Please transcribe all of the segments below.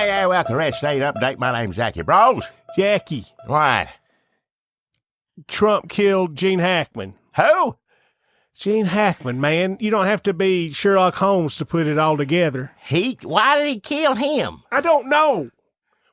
Hey, welcome to Red State Update. My name's Jackie Bros. Jackie, What? Trump killed Gene Hackman. Who? Gene Hackman, man. You don't have to be Sherlock Holmes to put it all together. Why did he kill him? I don't know.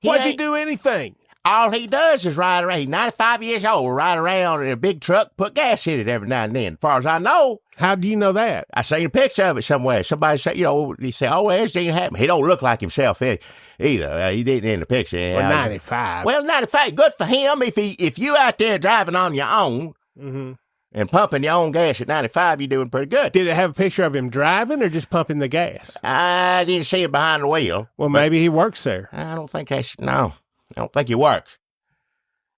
Why does he ain't- do anything? All he does is ride around. He's 95 years old, ride around in a big truck, put gas in it every now and then. As far as I know, How do you know that? I seen a picture of it somewhere. Somebody said, he said, oh, there's Gene Hackman. He don't look like himself either. He didn't in the picture. Well, 95. Well, 95, good for him. If you out there driving on your own and pumping your own gas at 95, you're doing pretty good. Did it have a picture of him driving or just pumping the gas? I didn't see him behind the wheel. Well, maybe he works there. I don't think no. I don't think he works.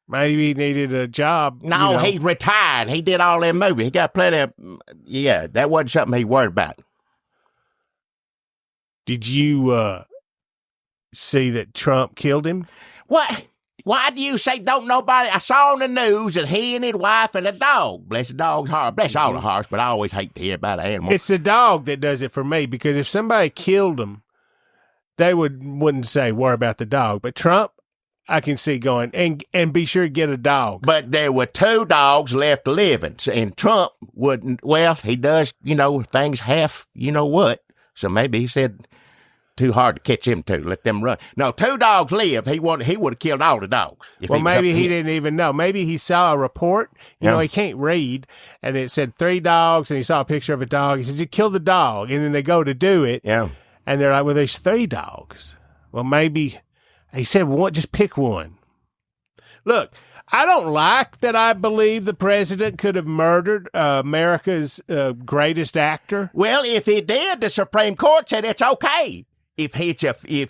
Maybe he needed a job. No, he's retired. He did all them movies. He got plenty of, that wasn't something he worried about. Did you see that Trump killed him? What? Why do you say don't nobody? I saw on the news that he and his wife and a dog, bless the dog's heart, bless all the hearts, but I always hate to hear about an animal. It's the dog that does it for me, because if somebody killed him, they wouldn't say, worry about the dog. But Trump, I can see going, and be sure to get a dog. But there were 2 dogs left living, and Trump wouldn't, well, he does, things half, what. So maybe he said, too hard to catch them 2, let them run. No, 2 dogs live. He would have killed all the dogs. Well, maybe he didn't even know. Maybe he saw a report. He can't read, and it said 3 dogs, and he saw a picture of a dog. He said, you kill the dog, and then they go to do it. Yeah. And they're like, well, there's 3 dogs. Well, maybe he said, just pick one. Look, I don't like that I believe the president could have murdered America's greatest actor. Well, if he did, the Supreme Court said it's okay. If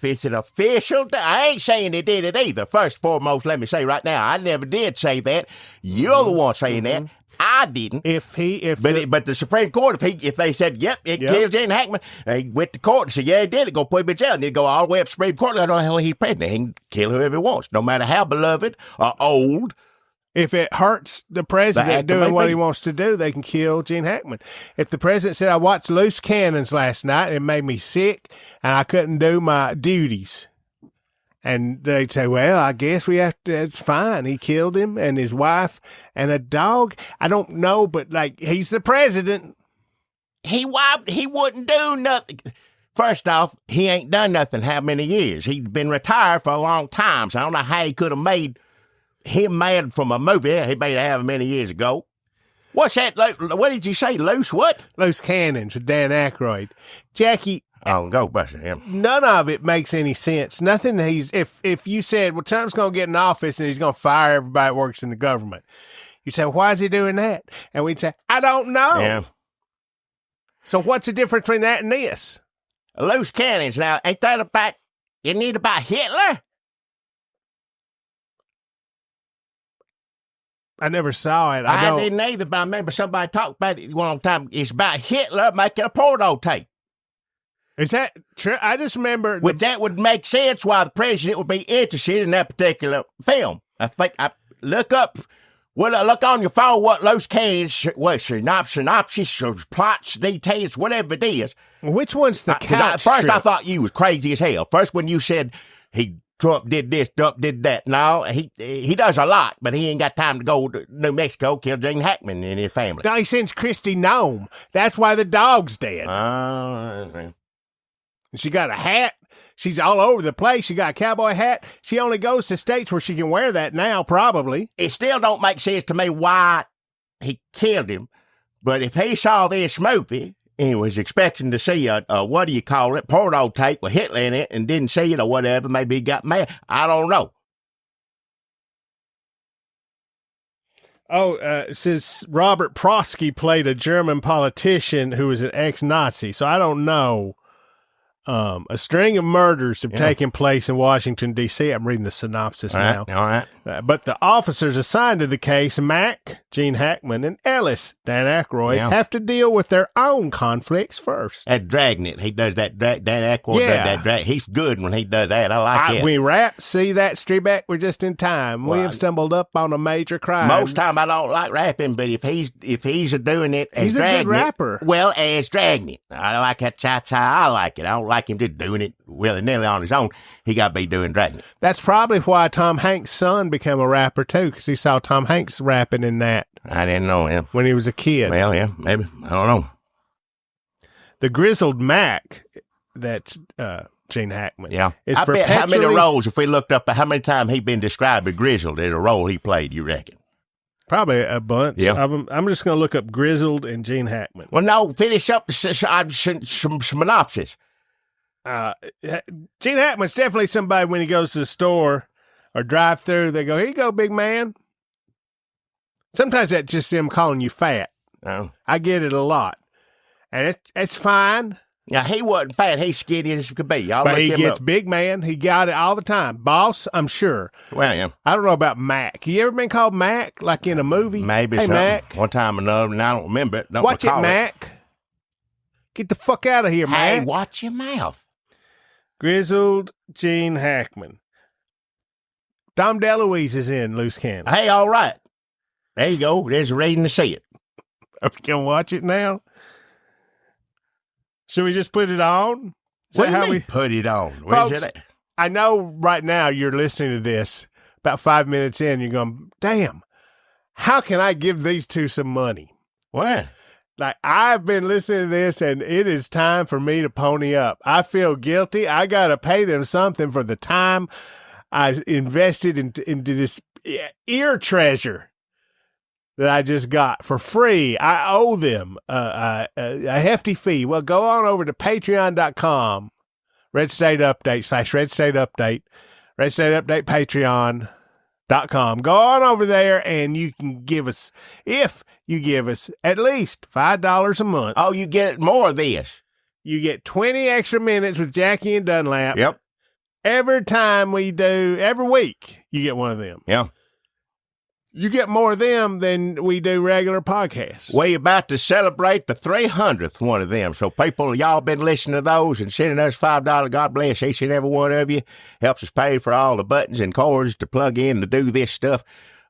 it's an official, I ain't saying he did it either. First and foremost, let me say right now, I never did say that. You're the one saying that. I didn't. But the Supreme Court, if they said, yep, it killed Gene Hackman, they went to court and said, yeah, he did it, go put him in jail. And they'd go all the way up to the Supreme Court, and hell, he's pregnant. He can kill whoever he wants, no matter how beloved or old. If it hurts the president doing what he wants to do, they can kill Gene Hackman. If the president said, I watched Loose Cannons last night and it made me sick and I couldn't do my duties, and they'd say, well, I guess we have to, it's fine. He killed him and his wife and a dog. I don't know, but he's the president. He wouldn't do nothing. First off, he ain't done nothing how many years? He's been retired for a long time, so I don't know how he could have made him mad from a movie he made however many years ago. What's that? What did you say? Loose what? Loose Cannons with Dan Aykroyd. Jackie. Oh, go bust him. None of it makes any sense. Nothing. If you said, well, Trump's going to get in office and he's going to fire everybody that works in the government, you say, why is he doing that? And we'd say, I don't know. Yeah. So what's the difference between that and this? Loose Cannons. Now, isn't it about Hitler? I never saw it. I didn't either, but I remember somebody talked about it one time. It's about Hitler making a porno tape. Is that true? I just remember. That would make sense why the president would be interested in that particular film. I think look on your phone what Loose Cannons, synopsis, or plots, details, whatever it is. Which one's the couch First, trip? I thought you was crazy as hell. First, when you said Trump did this, Trump did that. No, he does a lot, but he ain't got time to go to New Mexico, kill Gene Hackman and his family. No, he sends Christy Nome. That's why the dog's dead. She got a hat. She's all over the place. She got a cowboy hat. She only goes to states where she can wear that now, probably. It still don't make sense to me why he killed him, but if he saw this movie and was expecting to see a what do you call it, porno tape with Hitler in it and didn't see it or whatever, maybe he got mad. I don't know. Oh, it says Robert Prosky played a German politician who was an ex-Nazi, so I don't know. A string of murders have taken place in Washington, D.C. I'm reading the synopsis now. All right. But the officers assigned to the case, Mack, Gene Hackman, and Ellis, Dan Aykroyd, have to deal with their own conflicts first. That Dragnet, he does that. Dan Aykroyd does that drag. He's good when he does that. I like it. We see that, Streetback, we're just in time. We have stumbled up on a major crime. Most time I don't like rapping, but if he's doing it as he's Dragnet, a good rapper. Well, as Dragnet. I like that cha-cha. I like it. I don't like him just doing it willy-nilly on his own. He got to be doing Dragnet. That's probably why Tom Hanks' son became a rapper, too, because he saw Tom Hanks rapping in that. I didn't know him. When he was a kid. Well, yeah, maybe. I don't know. The Grizzled Mac, that's Gene Hackman. Yeah. I bet how many roles, if we looked up how many times he'd been described as grizzled in a role he played, you reckon? Probably a bunch of them. I'm just going to look up Grizzled and Gene Hackman. Well, no, finish up some synopsis. Gene Hackman's definitely somebody when he goes to the store or drive through, they go, "Here you go, big man." Sometimes that's just them calling you fat. Oh. I get it a lot. And it's fine. Yeah, he wasn't fat. He's skinny as could be. But he gets big man. He got it all the time. Boss, I'm sure. Well, yeah. I don't know about Mac. You ever been called Mac, like in a movie? Maybe hey, something. Mac. One time or another, and I don't remember it. Don't watch it, recall Mac. Get the fuck out of here, Mac. Hey, watch your mouth. Grizzled Gene Hackman. Dom DeLuise is in Loose Cannon. Hey, all right. There you go. There's a reason to see it. Are we going to watch it now? Should we just put it on? What do you mean put it on? Where's Folks, it at? I know right now you're listening to this. About 5 minutes in, you're going, damn, how can I give these two some money? What? Like, I've been listening to this, and it is time for me to pony up. I feel guilty. I got to pay them something for the time I invested into this ear treasure that I just got for free. I owe them a hefty fee. Well, go on over to patreon.com, Red State Update / Red State Update, Red State Update Patreon.com. Go on over there and you can give us, if you give us at least $5 a month. Oh, you get more of this. You get 20 extra minutes with Jackie and Dunlap. Yep. Every time we do, every week, you get one of them. Yeah. You get more of them than we do regular podcasts. We're about to celebrate the 300th one of them. So people, y'all been listening to those and sending us $5. God bless each and every one of you. Helps us pay for all the buttons and cords to plug in to do this stuff.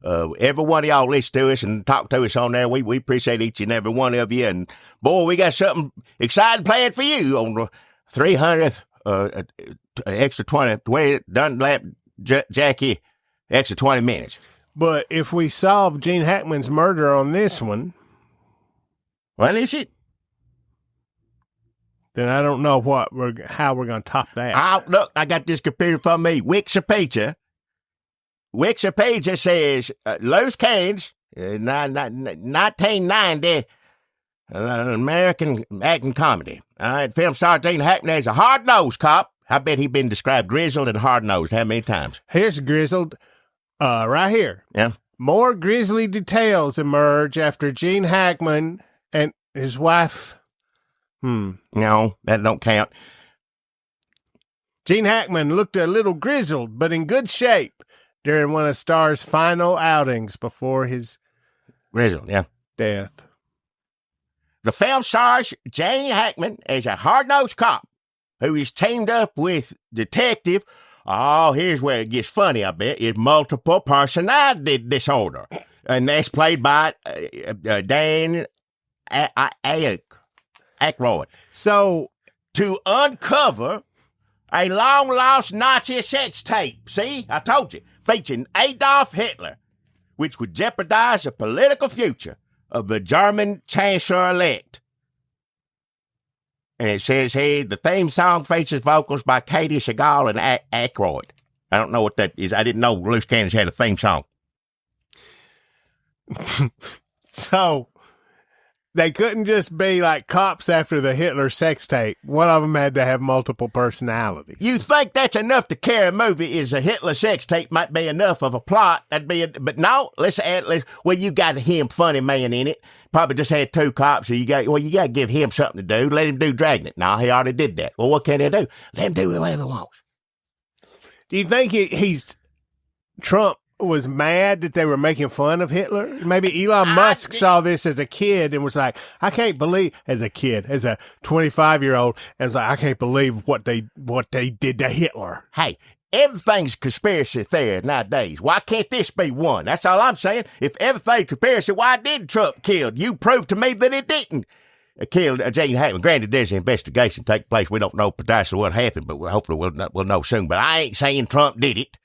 Every one of y'all listen to us and talk to us on there. We appreciate each and every one of you. And boy, we got something exciting planned for you on the 300th, extra 20 Dunlap, Jackie, extra 20 minutes. But if we solve Gene Hackman's murder on this one, well, is it? Then I don't know how we're going to top that. Look, I got this computer from me. Wikipedia says Loose Cannons, 1990, American acting comedy. Film star Gene Hackman as a hard-nosed cop. I bet he's been described grizzled and hard-nosed how many times? Here's grizzled. Right here. Yeah. More grisly details emerge after Gene Hackman and his wife. No, that don't count. Gene Hackman looked a little grizzled, but in good shape during one of Starr's final outings before his death. The film stars Gene Hackman as a hard-nosed cop who is teamed up with detective. Oh, here's where it gets funny, I bet. It's multiple personality disorder. And that's played by Dan Aykroyd. So, to uncover a long-lost Nazi sex tape, see, I told you, featuring Adolf Hitler, which would jeopardize the political future of the German Chancellor-elect. And it says here, the theme song features vocals by Katie Seagal and Aykroyd. I don't know what that is. I didn't know Loose Cannons had a theme song. So, they couldn't just be like cops after the Hitler sex tape. One of them had to have multiple personalities. You think that's enough to carry a movie? Is a Hitler sex tape might be enough of a plot? But no, let's you got him funny man in it. Probably just had two cops. So you got to give him something to do. Let him do Dragnet. No, he already did that. Well, what can they do? Let him do whatever he wants. Do you think Trump was mad that they were making fun of Hitler? Maybe Elon Musk saw this as a kid and was like, I can't believe, as a 25-year-old, and was like, I can't believe what they did to Hitler. Hey, everything's conspiracy theory nowadays. Why can't this be one? That's all I'm saying. If everything's conspiracy, why did Trump kill? You prove to me that it didn't. killed Gene Hackman. Granted, there's an investigation taking place. We don't know precisely what happened, but hopefully we'll know soon. But I ain't saying Trump did it.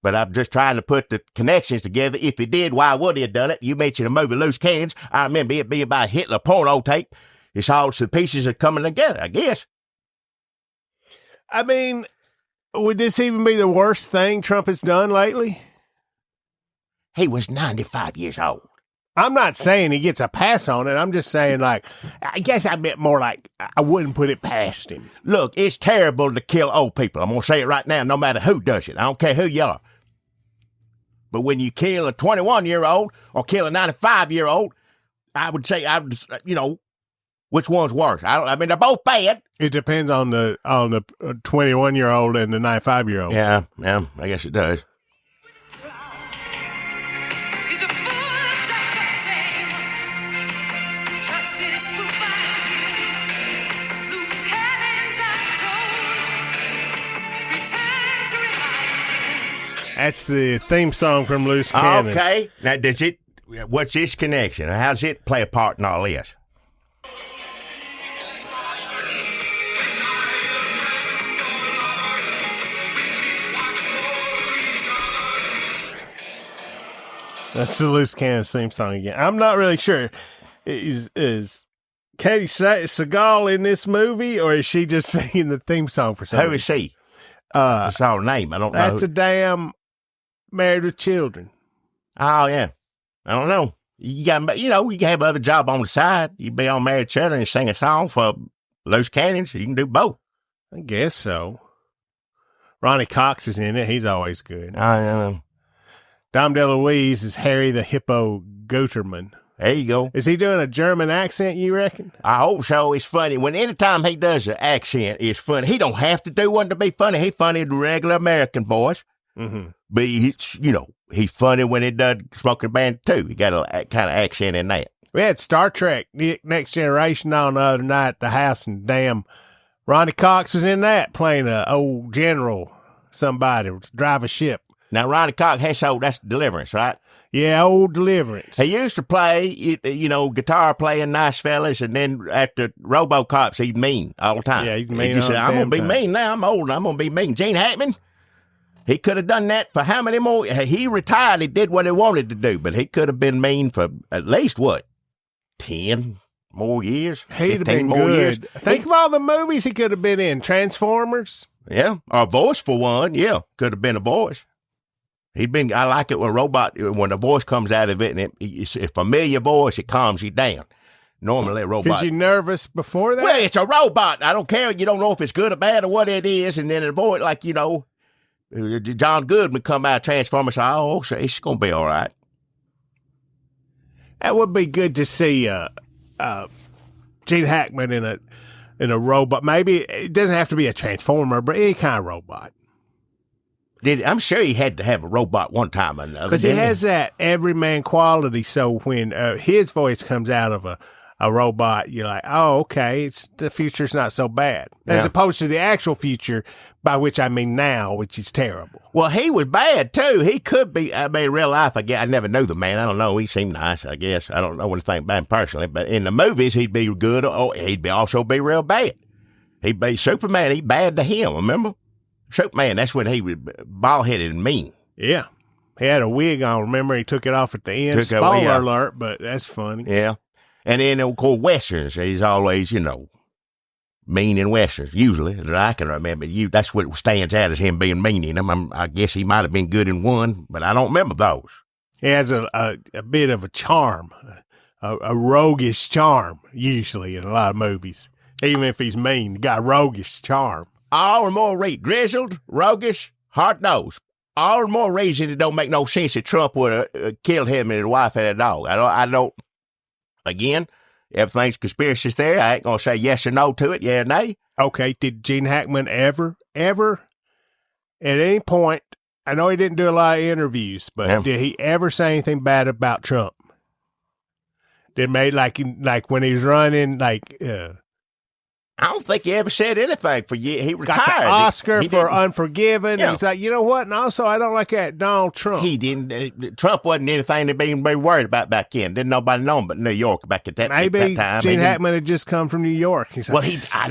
But I'm just trying to put the connections together. If he did, why would he have done it? You mentioned the movie Loose Cannons. I remember it being about Hitler porno tape. It's all the pieces are coming together, I guess. I mean, would this even be the worst thing Trump has done lately? He was 95 years old. I'm not saying he gets a pass on it. I'm just saying, like, I guess I meant more like I wouldn't put it past him. Look, it's terrible to kill old people. I'm going to say it right now, no matter who does it. I don't care who you are. But when you kill a 21-year-old or kill a 95-year-old, I would say, which one's worse? I mean, they're both bad. It depends on the 21-year-old and the 95-year-old. Yeah, I guess it does. That's the theme song from Loose Cannons. Okay. Now, what's its connection? How does it play a part in all this? That's the Loose Cannons theme song again. I'm not really sure. Is Katie Seagal in this movie, or is she just singing the theme song for some reason? Who is she? That's our name. I don't know. That's a damn Married with Children. Oh, yeah. I don't know. You got, you can have other job on the side. You be on Married with Children and sing a song for Loose Cannons. You can do both. I guess so. Ronnie Cox is in it. He's always good. Dom DeLuise is Harry the Hippo Guterman. There you go. Is he doing a German accent, you reckon? I hope so. It's funny. Anytime he does an accent, it's funny. He don't have to do one to be funny. He's funny in the regular American voice. Mm-hmm. But he's funny when he does Smoking Band too. He got a kind of accent in that. We had Star Trek Next Generation on the other night at the house, and damn, Ronnie Cox was in that playing a old general, somebody drive a ship. Now Ronnie Cox that's Deliverance, right? Yeah, old Deliverance. He used to play, guitar playing Nice Fellas, and then after RoboCops, he's mean all the time. Yeah, he's mean. He said, "I'm gonna be mean now. I'm old. I'm gonna be mean." Gene Hackman. He could have done that for how many more? He retired. He did what he wanted to do, but he could have been mean for at least, 10 more years? He'd have been more good. Years. Think of all the movies he could have been in. Transformers. Yeah. Or Voice for one. Yeah. Could have been a voice. I like it when the voice comes out of it, and it's a familiar voice, it calms you down. Normally a robot. Because you're nervous before that? Well, it's a robot. I don't care. You don't know if it's good or bad or what it is, and then a voice, John Goodman come out of Transformers and say, "Oh, so it's going to be all right." That would be good to see Gene Hackman in a robot. Maybe it doesn't have to be a Transformer, but any kind of robot. I'm sure he had to have a robot one time or another. Because he has that everyman quality, so when his voice comes out of a robot, you're like, oh, okay, the future's not so bad. As opposed to the actual future, by which I mean now, which is terrible. Well, he was bad, too. He could be, in real life, I never knew the man. I don't know. He seemed nice, I guess. I don't know anything about him personally. But in the movies, he'd be good, or he'd also be real bad. He'd be Superman. He'd bad to him, remember? Superman, that's when he was bald-headed and mean. Yeah. He had a wig on, remember? He took it off at the end. Spoiler alert, but that's funny. Yeah. And then, of course, Westerns. He's always, mean in Westerns, usually, that I can remember. That's what stands out as him being mean in them. I guess he might have been good in one, but I don't remember those. He has a bit of a charm, a roguish charm, usually, in a lot of movies. Even if he's mean, he got a roguish charm. All the more grizzled, roguish, hard-nosed. All the more reason it don't make no sense that Trump would have killed him and his wife and a dog. I don't, again, everything's conspiracies there. I ain't going to say yes or no to it, yeah or nay. Okay, did Gene Hackman ever, at any point, I know he didn't do a lot of interviews, but did he ever say anything bad about Trump? Did like when he was running, I don't think he ever said anything for you. He retired. Got the Oscar he for Unforgiven. Yeah. He's like, you know what? And also, I don't like that Donald Trump. He didn't. Trump wasn't anything to be worried about back then. Didn't nobody know him but New York back at that, Maybe that time. Gene Hackman had just come from New York. He's like, I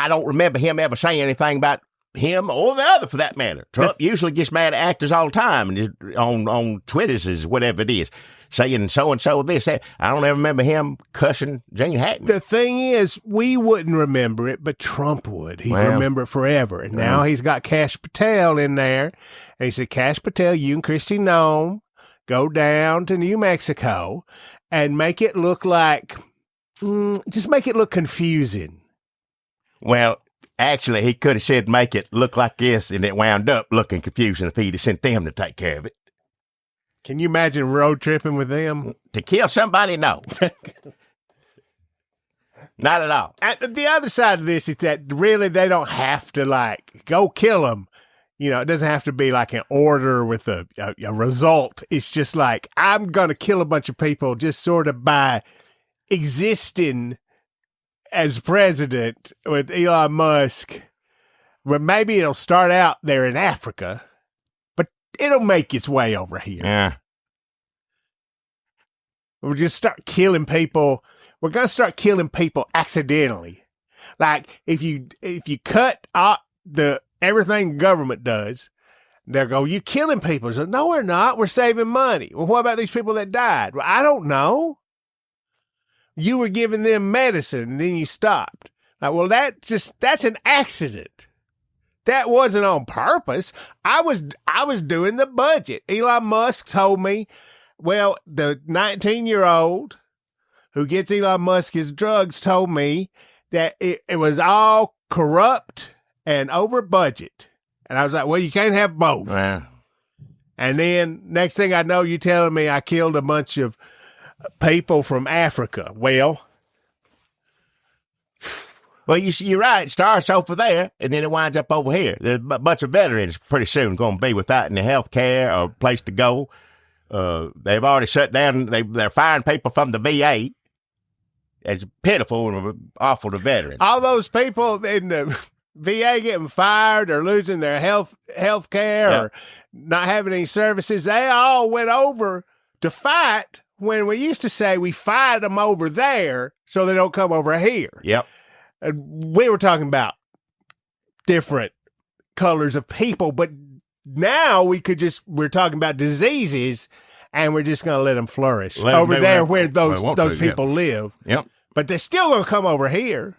don't remember him ever saying anything about him or the other for that matter. Trump usually gets mad at actors all the time and on Twitters, whatever it is, saying so-and-so this, that. I don't ever remember him cussing Gene Hackman. The thing is, we wouldn't remember it, but Trump would. He'd remember it forever. And now he's got Kash Patel in there. And he said, Kash Patel, you and Kristi Noem go down to New Mexico and make it look like, just make it look confusing. Well, actually, he could have said, make it look like this, and it wound up looking confusing if he'd have sent them to take care of it. Can you imagine road tripping with them? To kill somebody? No. Not at all. The other side of this is that really they don't have to, like, go kill them. You know, it doesn't have to be like an order with a result. It's just like, I'm going to kill a bunch of people just sort of by existing as president with Elon Musk. Well, maybe it'll start out there in Africa, but it'll make its way over here. Yeah. We'll just start killing people. We're going to start killing people accidentally. Like if you cut out everything government does, they'll go, you killing people. So, no, we're not. We're saving money. Well, what about these people that died? Well, I don't know. You were giving them medicine and then you stopped. Like, well, that's an accident. That wasn't on purpose. I was doing the budget. Elon Musk told me, well, the 19-year-old who gets Elon Musk his drugs told me that it was all corrupt and over budget. And I was like, well, you can't have both. Yeah. And then next thing I know, you telling me I killed a bunch of people from Africa. Well, you're right. It starts over there, and then it winds up over here. There's a bunch of veterans pretty soon going to be without any health care or place to go. They've already shut down. They're firing people from the VA. It's pitiful and awful to veterans. All those people in the VA getting fired or losing their health care or not having any services, they all went over to fight when we used to say we fight them over there so they don't come over here. Yep. We were talking about different colors of people, but now we're talking about diseases and we're just going to let them flourish over there where those people live. Yep. But they're still going to come over here.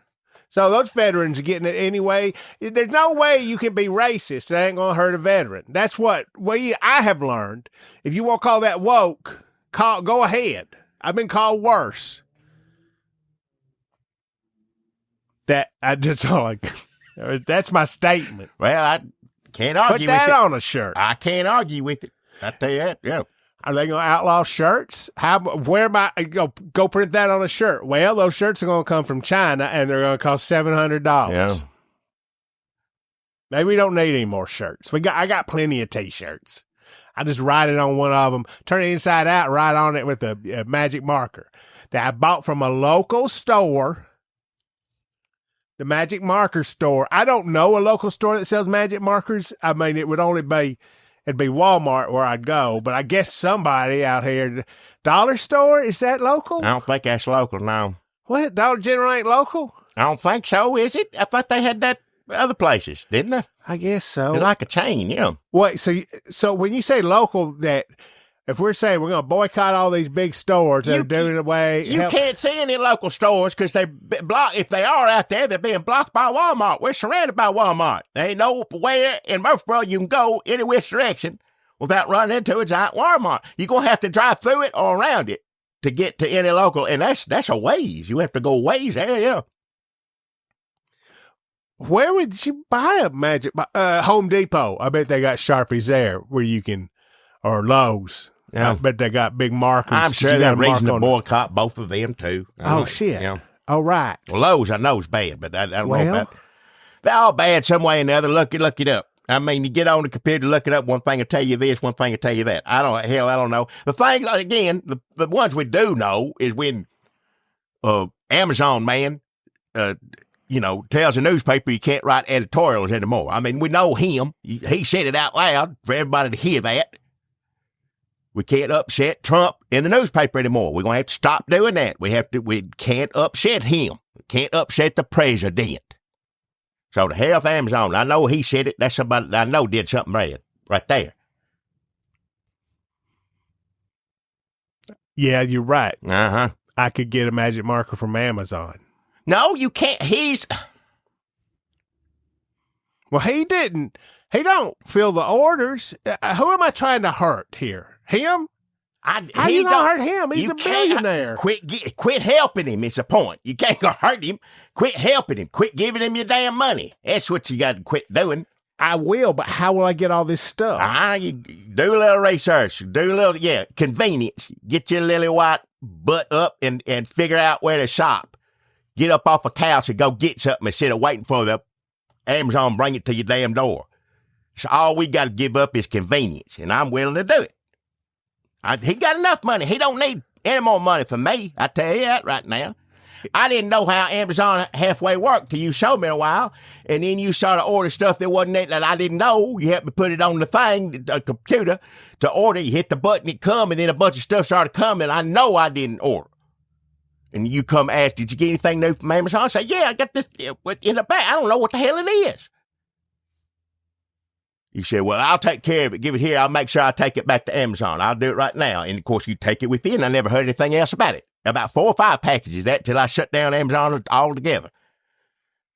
So those veterans are getting it anyway. There's no way you can be racist. That ain't going to hurt a veteran. That's what I have learned. If you want to call that woke, go ahead. I've been called worse. That's my statement. Well, I can't argue with it. Put that on a shirt. I can't argue with it. I tell you that, yeah. Are they going to outlaw shirts? Where am I? Go print that on a shirt. Well, those shirts are going to come from China, and they're going to cost $700. Yeah. Maybe we don't need any more shirts. I got plenty of T-shirts. I just write it on one of them, turn it inside out, and write on it with a magic marker that I bought from a local store. The magic marker store. I don't know a local store that sells magic markers. I mean, it'd be Walmart where I'd go, but I guess somebody out here. Dollar store? Is that local? I don't think that's local, no. What? Dollar General ain't local? I don't think so, is it? I thought they had that other places, didn't they? I guess so. It's like a chain, yeah. Wait, so when you say local, that if we're saying we're going to boycott all these big stores that are doing it away. You can't see any local stores because they block. If they are out there, they're being blocked by Walmart. We're surrounded by Walmart. There ain't nowhere in Murfreesboro you can go any which direction without running into a giant Walmart. You're going to have to drive through it or around it to get to any local. And that's a ways. You have to go ways there, yeah. Where would you buy a magic? Home Depot. I bet they got Sharpies there where you can, or Lowe's. Yeah. I bet they got big markers. I'm sure there's reason to boycott both of them, too. Shit. Yeah. Oh, right. Well, Lowe's I know is bad, but I don't know about it. They're all bad some way or another. Look it up. I mean, you get on the computer, look it up. One thing will tell you this, one thing will tell you that. I don't know. The thing, again, the ones we do know is when Amazon man tells the newspaper you can't write editorials anymore. I mean, we know him. He said it out loud for everybody to hear that. We can't upset Trump in the newspaper anymore. We're going to have to stop doing that. We can't upset him. We can't upset the president. So the hell with Amazon. I know he said it. That's somebody that I know did something bad right there. Yeah, you're right. Uh-huh. I could get a magic marker from Amazon. No, you can't. Well, he didn't. He don't fill the orders. Who am I trying to hurt here? Him? How you gonna hurt him? He's a billionaire. Quit helping him is the point. You can't go hurt him. Quit helping him. Quit giving him your damn money. That's what you got to quit doing. I will, but how will I get all this stuff? You do a little research. Do a little, convenience. Get your lily white butt up and figure out where to shop. Get up off a couch and go get something instead of waiting for the Amazon bring it to your damn door. So all we got to give up is convenience, and I'm willing to do it. He got enough money. He don't need any more money from me. I tell you that right now. I didn't know how Amazon halfway worked till you showed me a while, and then you started ordering stuff that wasn't it that I didn't know. You had to put it on the thing, the computer, to order. You hit the button, it come, and then a bunch of stuff started coming. I know I didn't order. And you come ask, did you get anything new from Amazon? I say, yeah, I got this in the bag. I don't know what the hell it is. You said, well, I'll take care of it. Give it here. I'll make sure I take it back to Amazon. I'll do it right now. And, of course, you take it with you, and I never heard anything else about it. About 4 or 5 packages till I shut down Amazon altogether.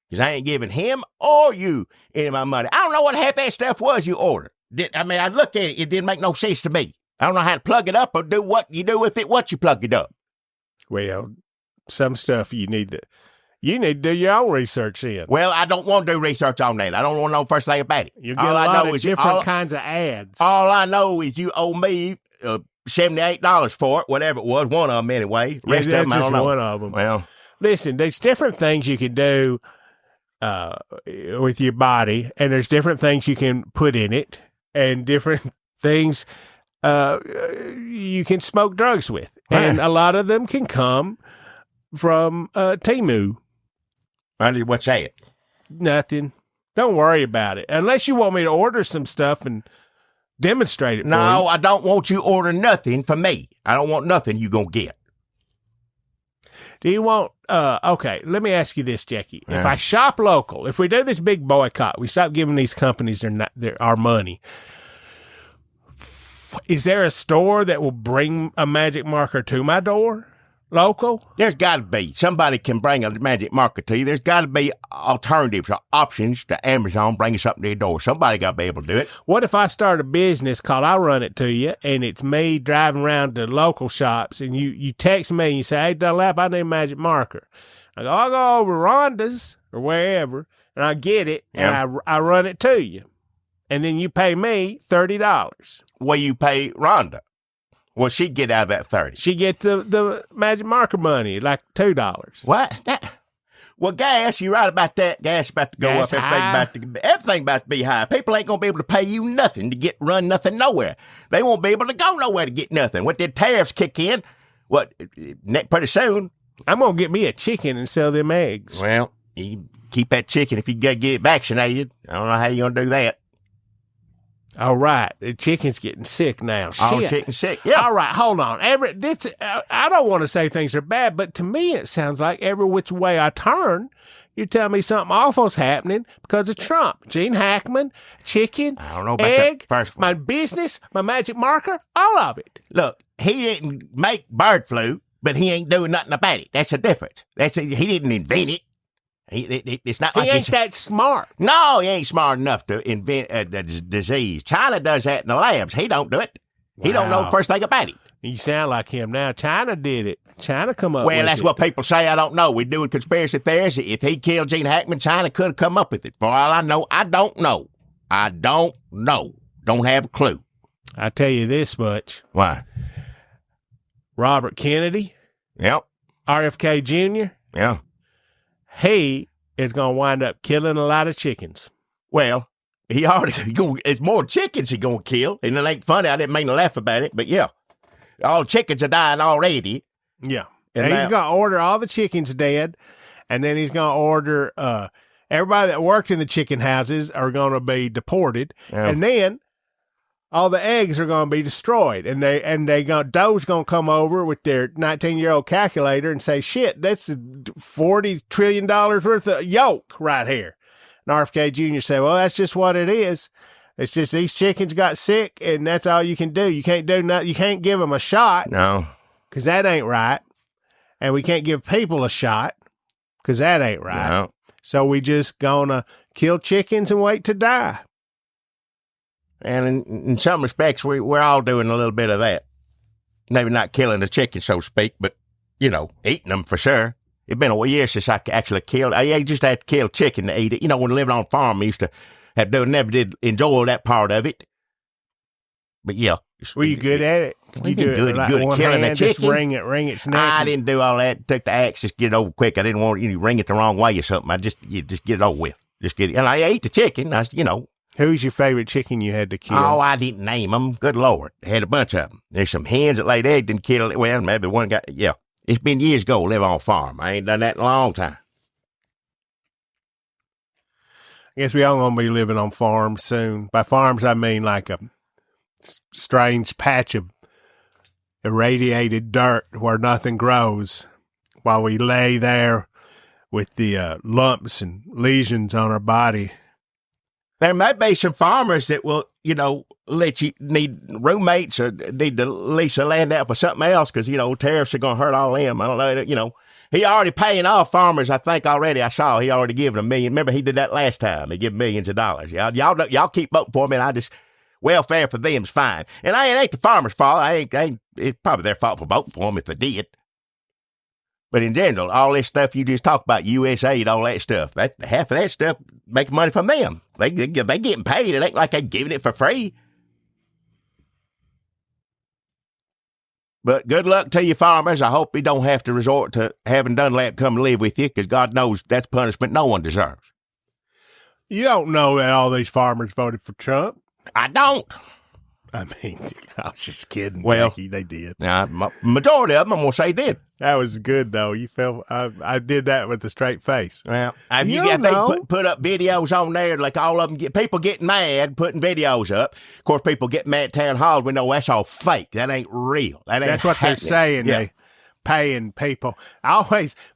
Because I ain't giving him or you any of my money. I don't know what half that stuff was you ordered. I looked at it. It didn't make no sense to me. I don't know how to plug it up or do what you do with it once you plug it up. Well, some stuff you need to do your own research in. Well, I don't want to do research on that. I don't want to know first thing about it. You get a lot of different kinds of ads. All I know is you owe me $78 for it, whatever it was. One of them anyway. Rest of them, I don't know. One of them. Well, listen, there's different things you can do with your body, and there's different things you can put in it, and different things you can smoke drugs with. And a lot of them can come from Temu. What's that? Nothing. Don't worry about it. Unless you want me to order some stuff and demonstrate it for you. No, I don't want you ordering nothing for me. I don't want nothing you gonna get. Do you want, okay, let me ask you this, Jackie. If I shop local, if we do this big boycott, we stop giving these companies our money, is there a store that will bring a magic marker to my door? Local? There's got to be. Somebody can bring a magic marker to you. There's got to be alternatives or options to Amazon bringing something to your door. Somebody got to be able to do it. What if I start a business called I'll Run It To You, and it's me driving around to local shops, and you text me and you say, hey, Dunlap, I need a magic marker. I go, I'll go over Rhonda's or wherever, and I get it, and I run it to you. And then you pay me $30. Well, you pay Rhonda. Well, she'd get out of that 30. She get the magic marker money, like $2. What? Well, gas, you're right about that. Gas about to go up. Everything about to be high. People ain't going to be able to pay you nothing to run nothing nowhere. They won't be able to go nowhere to get nothing. What did tariffs kick in? Pretty soon. I'm going to get me a chicken and sell them eggs. Well, you keep that chicken if you got to get vaccinated. I don't know how you're going to do that. All right, the chicken's getting sick now. All the chicken's sick, yeah. All right, hold on. I don't want to say things are bad, but to me it sounds like every which way I turn, you tell me something awful's happening because of Trump. Gene Hackman, chicken, I don't know about egg, that first one. My business, my magic marker, all of it. Look, he didn't make bird flu, but he ain't doing nothing about it. That's the difference. He didn't invent it. It's not like he ain't that smart. No, he ain't smart enough to invent the disease. China does that in the labs. He don't do it. Wow. He don't know the first thing about it. You sound like him now. China did it. China come up with it. Well, that's what people say. I don't know. We're doing conspiracy theories. If he killed Gene Hackman, China could have come up with it. For all I know, I don't know. I don't know. Don't have a clue. I tell you this much. Why? Robert Kennedy. Yep. RFK Jr. Yeah. He is going to wind up killing a lot of chickens. Well, it's more chickens he's going to kill. And it ain't funny. I didn't mean to laugh about it, but yeah. All chickens are dying already. Yeah. And he's going to order all the chickens dead, and then he's going to order everybody that worked in the chicken houses are going to be deported, and then all the eggs are going to be destroyed, and Doe's going to come over with their 19-year-old calculator and say, shit, that's $40 trillion worth of yolk right here. And RFK Jr. say, well, that's just what it is. It's just these chickens got sick, and that's all you can do. You can't do nothing. You can't give them a shot. No. Because that ain't right. And we can't give people a shot because that ain't right. No. So we just going to kill chickens and wait to die. And in some respects, we're all doing a little bit of that. Maybe not killing the chicken, so to speak, but, eating them for sure. It's been a year since I actually killed. I just had to kill chicken to eat it. When living on a farm, I used to have to never did enjoy that part of it. But yeah. Were you good at it? Could you do it like good at killing a chicken? Just ring its neck. I didn't do all that. Took the axe, just get it over quick. I didn't want you to ring it the wrong way or something. You just get it over with. Just get it. And I ate the chicken. Who's your favorite chicken you had to kill? Oh, I didn't name them. Good Lord. I had a bunch of them. There's some hens that laid eggs and killed it. Well, maybe one got, yeah. It's been years ago, live on a farm. I ain't done that in a long time. I guess we all going to be living on farms soon. By farms, I mean like a strange patch of irradiated dirt where nothing grows while we lay there with the lumps and lesions on our body. There may be some farmers that will, let you need roommates or need to lease the land out for something else because, tariffs are going to hurt all them. I don't know. He already paying off farmers, I think, already. I saw he already given $1 million. Remember, he did that last time. He give millions of dollars. Y'all keep voting for him, and welfare for them is fine. And it ain't the farmers' fault. It's probably their fault for voting for him if they did. But in general, all this stuff you just talk about, USAID, all that stuff, half of that stuff making money from them. They getting paid. It ain't like they giving it for free. But good luck to you farmers. I hope you don't have to resort to having Dunlap come live with you, because God knows that's punishment no one deserves. You don't know that all these farmers voted for Trump. I don't. I mean, I was just kidding. Well, Jackie, they did. Majority of them, I'm going to say, did. That was good, though. You felt I did that with a straight face. Well, they put up videos on there, like all of them people getting mad, putting videos up. Of course, people get mad at town halls. We know that's all fake. That ain't real. That's what they're saying. Yeah. They paying people.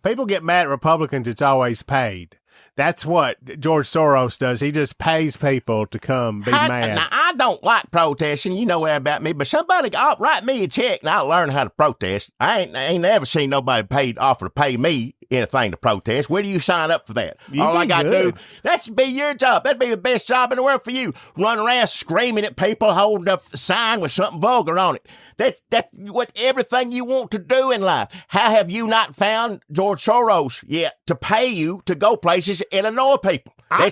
People get mad at Republicans. It's always paid. That's what George Soros does. He just pays people to come be mad. Now, I don't like protesting. You know that about me. But somebody write me a check and I'll learn how to protest. I ain't never seen nobody offer to pay me anything to protest. Where do you sign up for that? All I got to do, that should be your job. That'd be the best job in the world for you. Run around screaming at people, holding up a sign with something vulgar on it. That's what everything you want to do in life. How have you not found George Soros yet to pay you to go places and annoy people? I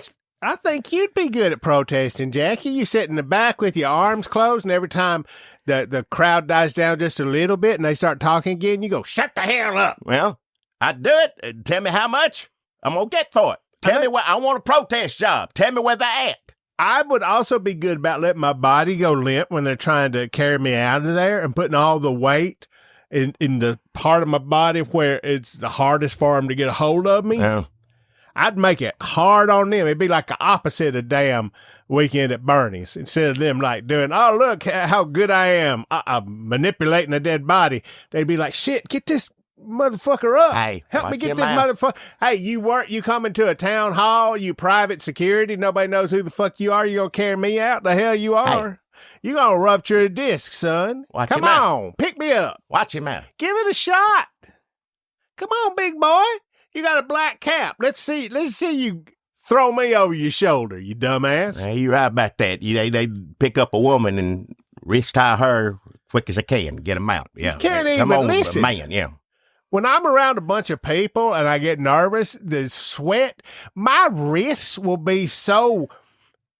think you'd be good at protesting, Jackie. You sit in the back with your arms closed, and every time the crowd dies down just a little bit and they start talking again, you go, shut the hell up. Well, I'd do it. Tell me how much I'm going to get for it. Tell me where I want a protest job. Tell me where they're at. I would also be good about letting my body go limp when they're trying to carry me out of there and putting all the weight in the part of my body where it's the hardest for them to get a hold of me. Yeah. I'd make it hard on them. It'd be like the opposite of damn Weekend at Bernie's. Instead of them like doing, oh, look how good I am, manipulating a dead body, they'd be like, shit, get this motherfucker up. Hey, help me get this motherfucker. Hey, you come into a town hall, you private security, nobody knows who the fuck you are. You gonna carry me out? The hell you are. Hey. You gonna rupture a disc, son. Come on, pick me up. Watch your mouth. Give it a shot. Come on, big boy. You got a black cap. Let's see you throw me over your shoulder, you dumbass. Hey, you're right about that. They pick up a woman and wrist tie her quick as they can, get them out. Yeah, you can't even listen. Man, yeah. When I'm around a bunch of people and I get nervous, the sweat, my wrists will be so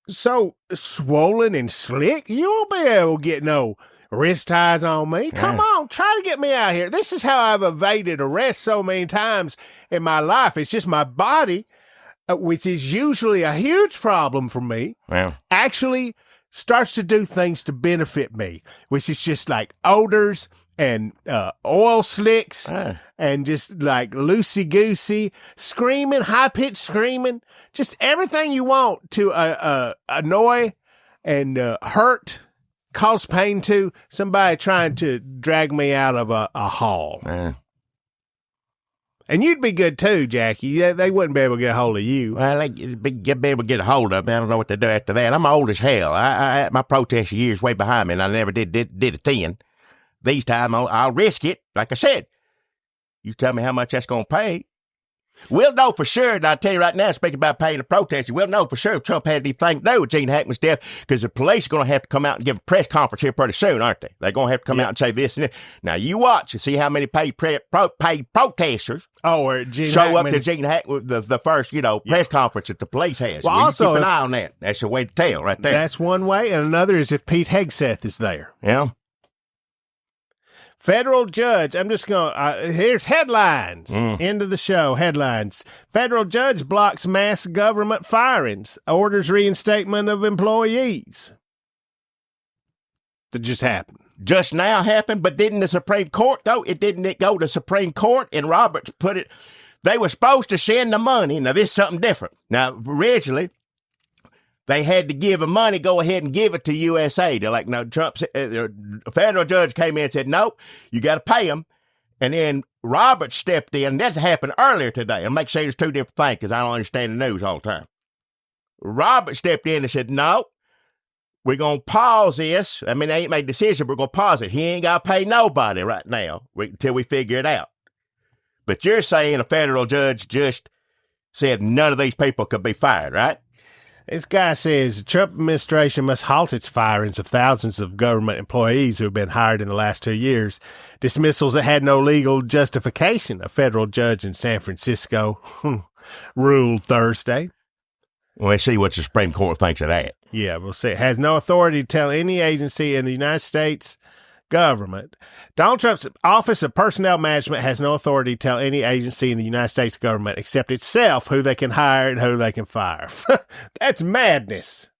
swollen and slick. You won't be able to get no wrist ties on me. Come on, try to get me out here. This is how I've evaded arrest so many times in my life. It's just my body, which is usually a huge problem for me, actually starts to do things to benefit me, which is just like odors and oil slicks and just like loosey-goosey, screaming, high-pitched screaming, just everything you want to annoy and hurt, cause pain to somebody trying to drag me out of a hall. And you'd be good too, Jackie. They wouldn't be able to get a hold of you. Well, they'd be able to get a hold of me. I don't know what to do after that. I'm old as hell. I my protest years way behind me, and I never did it then. These time, I'll risk it. Like I said, you tell me how much that's going to pay. We'll know for sure, and I'll tell you right now, speaking about paying a protester, we'll know for sure if Trump had anything to do with Gene Hackman's death, because the police are going to have to come out and give a press conference here pretty soon, aren't they? They're going to have to come out and say this and that. Now, you watch and see how many paid protesters show up to Gene Hackman, the first, press conference that the police has. Well, also, keep an eye on that. That's the way to tell right there. That's one way, and another is if Pete Hegseth is there. Yeah. Federal judge, I'm just going to, here's headlines. End of the show, headlines. Federal judge blocks mass government firings, orders reinstatement of employees. That just happened. Just now happened, but didn't the Supreme Court, though? Didn't it go to Supreme Court? And Roberts put it, they were supposed to send the money. Now, this is something different. Now, originally, they had to give the money, go ahead and give it to USA. They're like, no, Trump, a federal judge came in and said, nope, you got to pay them. And then Roberts stepped in. That happened earlier today. I'll make sure there's two different things because I don't understand the news all the time. Roberts stepped in and said, no, we're going to pause this. I mean, they ain't made a decision. We're going to pause it. He ain't got to pay nobody right now until we figure it out. But you're saying a federal judge just said none of these people could be fired, right? This guy says the Trump administration must halt its firings of thousands of government employees who have been hired in the last 2 years. Dismissals that had no legal justification. A federal judge in San Francisco ruled Thursday. Well, let's see what the Supreme Court thinks of that. Yeah, we'll see. It has no authority to tell any agency in the United States government. Donald Trump's Office of Personnel Management has no authority to tell any agency in the United States government except itself who they can hire and who they can fire. That's madness.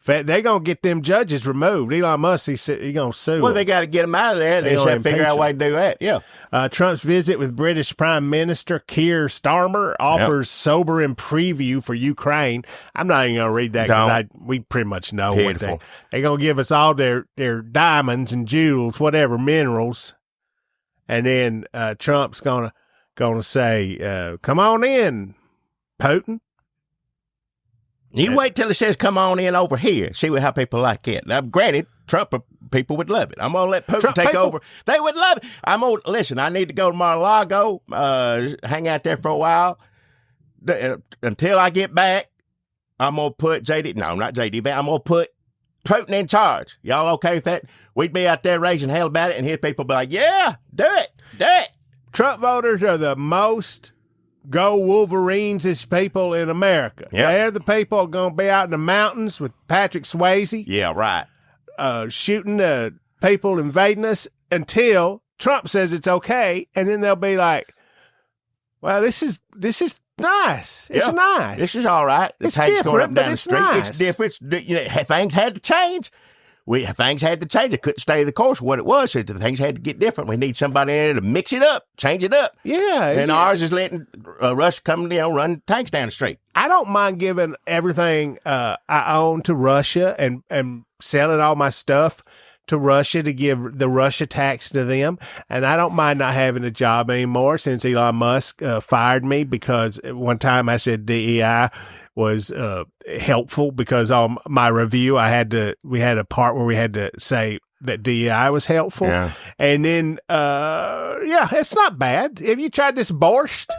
They're going to get them judges removed. Elon Musk, he's going to sue. Well, they got to get them out of there. They just have to figure out a way to do that. Yeah. Trump's visit with British Prime Minister Keir Starmer offers sobering preview for Ukraine. I'm not even going to read that because we pretty much know what they're going to give us all their diamonds and jewels, whatever, minerals. And then Trump's going to say, come on in, Putin. You wait till it says, come on in over here. See how people like it. Now, granted, Trump people would love it. I'm going to let Putin take over. They would love it. Listen, I need to go to Mar-a-Lago, hang out there for a while. Until I get back, I'm going to put I'm going to put Putin in charge. Y'all okay with that? We'd be out there raising hell about it, and his people be like, yeah, do it. Trump voters are the most go Wolverines-ish people in America. Yep. They're the people going to be out in the mountains with Patrick Swayze. Yeah, right. Shooting people invading us until Trump says it's okay, and then they'll be like, well, this is nice. It's nice. This is all right. The tanks going up and down the street. Nice. It's different. Things had to change. Things had to change. It couldn't stay the course. What it was, so things had to get different. We need somebody in there to mix it up, change it up. Yeah. And ours is letting Russia come, run tanks down the street. I don't mind giving everything I own to Russia and selling all my stuff to Russia to give the Russia tax to them. And I don't mind not having a job anymore since Elon Musk fired me because one time I said DEI was helpful because on my review we had a part where we had to say that DEI was helpful. Yeah. And then, it's not bad. Have you tried this borscht?